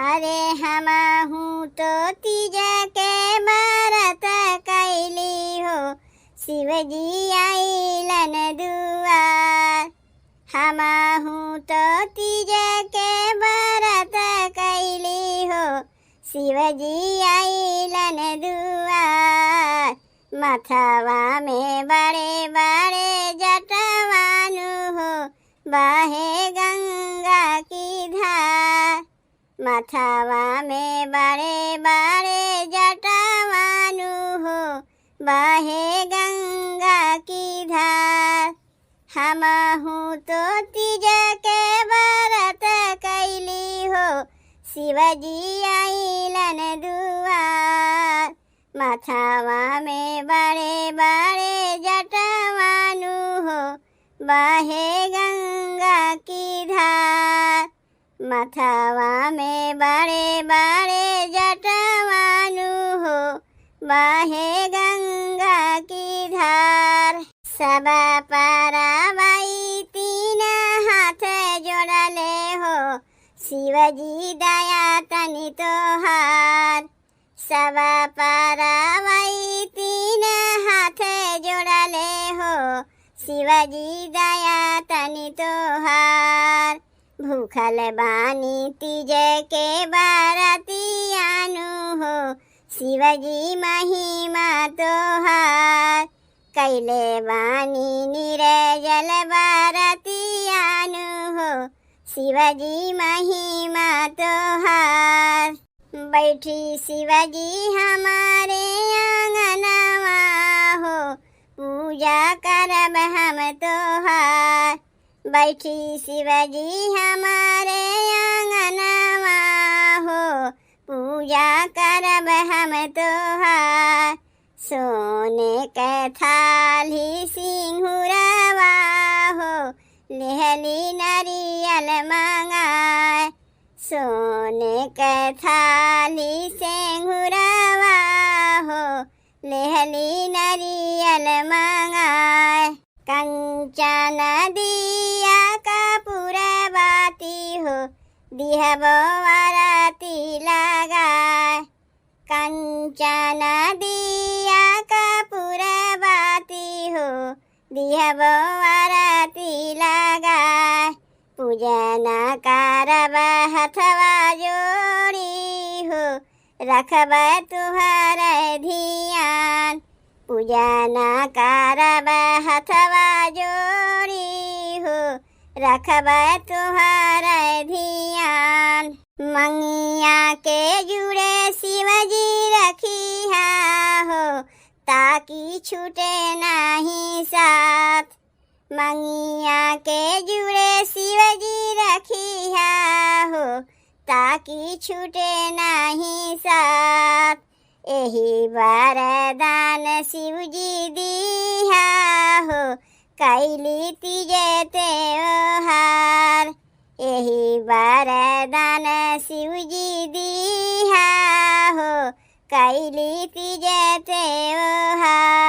अरे हमहू तो तीज के व्रत कैली हो, शिवजी आइलन दुआर। हमहू तो तीज के व्रत कैली हो, शिवजी आइलन दुआर। मथवा में बड़े बड़े जटवानु हो, बहे गंगा की धार। मथवा में बड़े बड़े जटवानु हो, बहे गंगा की धार। हमहू तो तीज के व्रत कैली हो, शिवजी आइलन दुआर। मथवा में बड़े बड़े जटवानु हो, बहे गंगा की धार। मथवा में बड़े बड़े जटवानु हो, बहे गंगा की धार। सब पारावाई तीन हाथ जोड़ले हो, शिवजी दया तनि तोहार। सब पारावाई तीन हाथ जोड़ले हो, शिवजी दया तनि तोहार। भूखल बानी तीज के बरतियानु हो, शिवजी महिमा तोहार। कैले बानी निरजल बरतियानु हो, शिवजी महिमा तोहार। बैठी शिवजी हमारे आंगनवा हो, पूजा करब हम तोहार। बैठी शिवजी हमारे आंगनवा हो, पूजा करब हम तोहार। सोने के थाली सिंहुरवा हो, लेहली नारियल मंगाए। सोने के थाली सिंहुरवा हो, लेहली नारियल मंगाए। कंचन दिया कपूर बाती हो, दिहबो आरती लगाए। कंचन दिया कपूर बाती हो, दिहबो आरती लगाए। पूजन करब हथवा जोड़ी हो, रखब तुहर धियान। पूजन करब हथवा जोड़ी हो, रखब तुहर धियान। मंगिया के जुड़े शिवजी रखिया हो, ताकि छूटे नहीं साथ। मंगिया के जुड़े शिवजी रखिया हो, ताकि छूटे नहीं साथ। एही वरदान शिवजी दिया हो, कैली तीज त्योहार। एही वरदान शिवजी दिया हो, कैली तीज त्योहार।